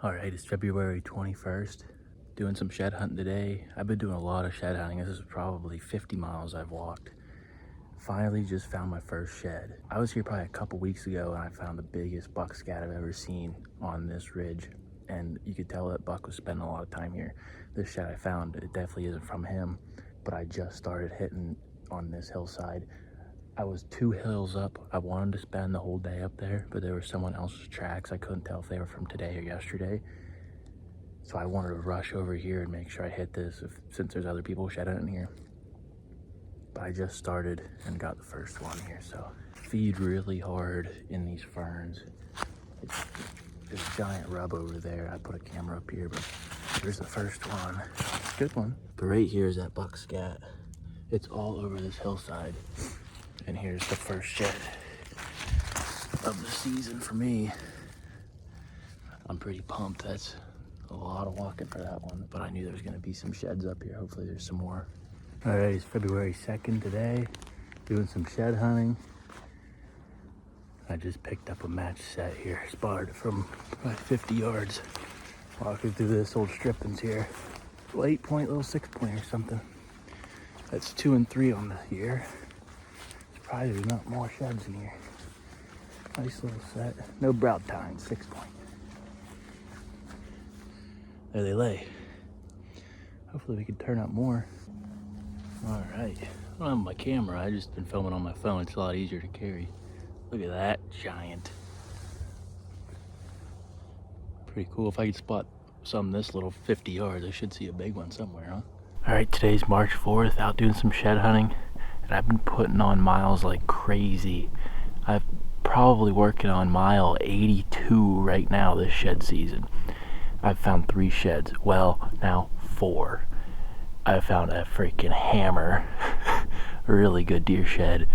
All right, it's February 21st. Doing some shed hunting today. I've been doing a lot of shed hunting. This is probably 50 miles I've walked. Finally just found my first shed. I was here probably a couple weeks ago and I found the biggest buck scat I've ever seen on this ridge. And you could tell that buck was spending a lot of time here. This shed I found, it definitely isn't from him, but I just started hitting on this hillside. I was 2 hills up. I wanted to spend the whole day up there, but there was someone else's tracks. I couldn't tell if they were from today or yesterday. So I wanted to rush over here and make sure I hit this since there's other people shedding in here. But I just started and got the first one here. So feed really hard in these ferns. There's a giant rub over there. I put a camera up here, but here's the first one. It's a good one. But right here is that buck scat. It's all over this hillside. And here's the first shed of the season for me. I'm pretty pumped. That's a lot of walking for that one, but I knew there was gonna be some sheds up here. Hopefully there's some more. All right, it's February 2nd today. Doing some shed hunting. I just picked up a match set here. Spotted it from about 50 yards. Walking through this old strippings here. Little 8-point, little 6-point or something. That's 2 and 3 on the year. Surprised there's not more sheds in here. Nice little set. No broad tine, 6-point. There they lay. Hopefully we can turn up more. All right, I don't have my camera. I just been filming on my phone. It's a lot easier to carry. Look at that giant. Pretty cool. If I could spot some this little 50 yards, I should see a big one somewhere, huh? All right, today's March 4th, out doing some shed hunting. And I've been putting on miles like crazy. I'm probably working on mile 82 right now this shed season. I've found 3 sheds. Well, now 4. I found a freaking hammer. A really good deer shed.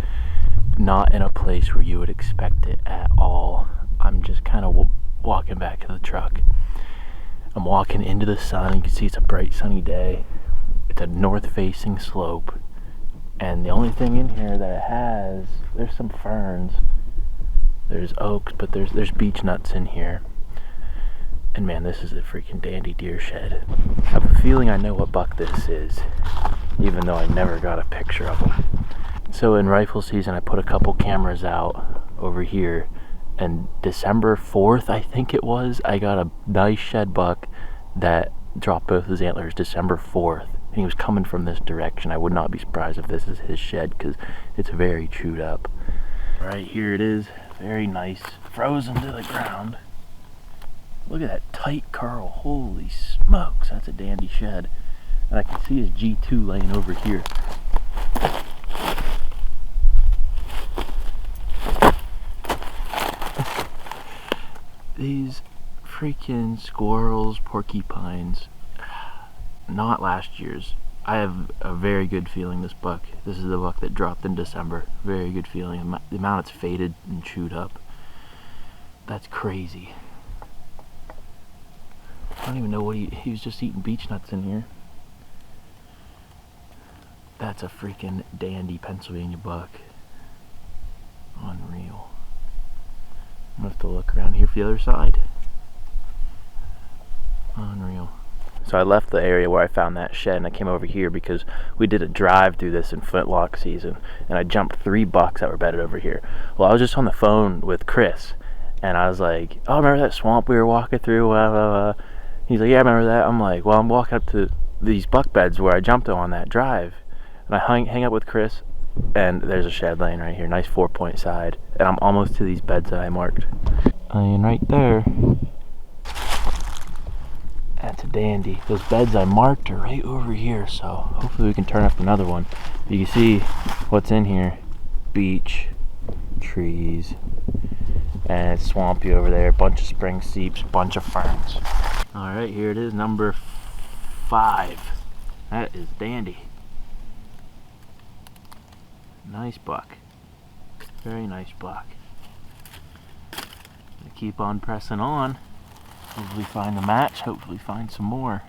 Not in a place where you would expect it at all. I'm just kind of walking back to the truck. I'm walking into the sun. You can see it's a bright sunny day. It's a north-facing slope. And the only thing in here that it has, there's some ferns. There's oaks, but there's beech nuts in here. And man, this is a freaking dandy deer shed. I have a feeling I know what buck this is, even though I never got a picture of him. So in rifle season, I put a couple cameras out over here, and December 4th, I think it was, I got a nice shed buck that dropped both his antlers December 4th. And he was coming from this direction. I would not be surprised if this is his shed because it's very chewed up. Right here it is, very nice, frozen to the ground. Look at that tight curl, holy smokes, that's a dandy shed. And I can see his G2 laying over here. These freaking squirrels, porcupines, not last year's. I have a very good feeling this buck. This is the buck that dropped in December. Very good feeling. The amount it's faded and chewed up. That's crazy. I don't even know what he was just eating beech nuts in here. That's a freaking dandy Pennsylvania buck. Unreal. I'm gonna have to look around here for the other side. Unreal. So I left the area where I found that shed and I came over here because we did a drive through this in flintlock season and I jumped 3 bucks that were bedded over here. Well, I was just on the phone with Chris and I was like, oh, remember that swamp we were walking through? He's like, yeah, I remember that. I'm like, well, I'm walking up to these buck beds where I jumped on that drive. And I hang up with Chris, and there's a shed laying right here, nice 4-point side. And I'm almost to these beds that I marked. And right there, that's a dandy. Those beds I marked are right over here, so hopefully we can turn up another one. You can see what's in here. Beech, trees, and it's swampy over there. A bunch of spring seeps, bunch of ferns. All right, here it is, number 5. That is dandy. Nice buck. Very nice buck. Gonna keep on pressing on. Hopefully find the match, hopefully find some more.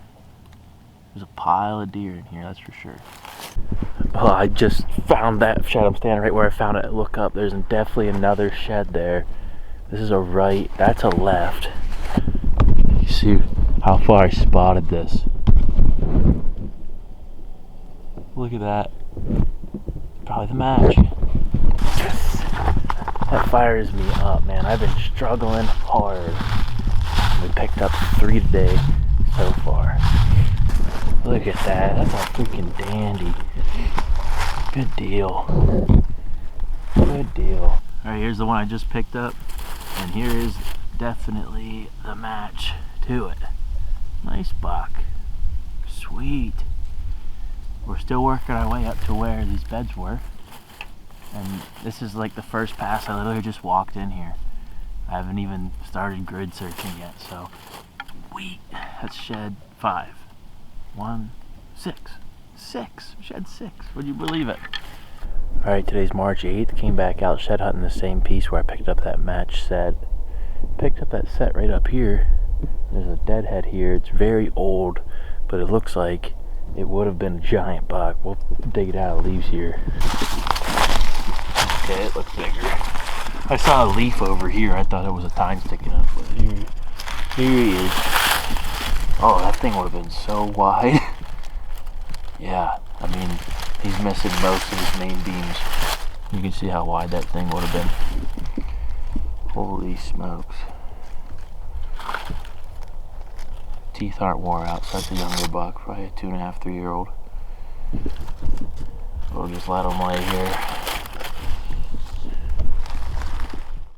There's a pile of deer in here, that's for sure. Well, I just found that shed. I'm standing right where I found it. Look up, there's definitely another shed there. This is a right, that's a left. You see see how far I spotted this. Look at that. Probably the match. Yes. That fires me up, man. I've been struggling hard. We picked up 3 today so far. Look at that. That's a freaking dandy. Good deal. Good deal. Alright, here's the one I just picked up. And here is definitely the match to it. Nice buck. Sweet. We're still working our way up to where these beds were. And this is like the first pass. I literally just walked in here. I haven't even started grid searching yet, so sweet. That's shed 5. 1, 6. 6. Shed 6. Would you believe it? Alright, today's March 8th. Came back out shed hunting the same piece where I picked up that match set. Picked up that set right up here. There's a deadhead here. It's very old, but it looks like it would have been a giant buck. We'll dig it out of the leaves here. Okay, it looks bigger. I saw a leaf over here. I thought it was a tine sticking up, but here he is. Oh, that thing would have been so wide. Yeah, I mean, he's missing most of his main beams. You can see how wide that thing would have been. Holy smokes. Teeth aren't wore out, so that's a younger buck, probably a 2.5, 3-year-old. We'll just let him lay here.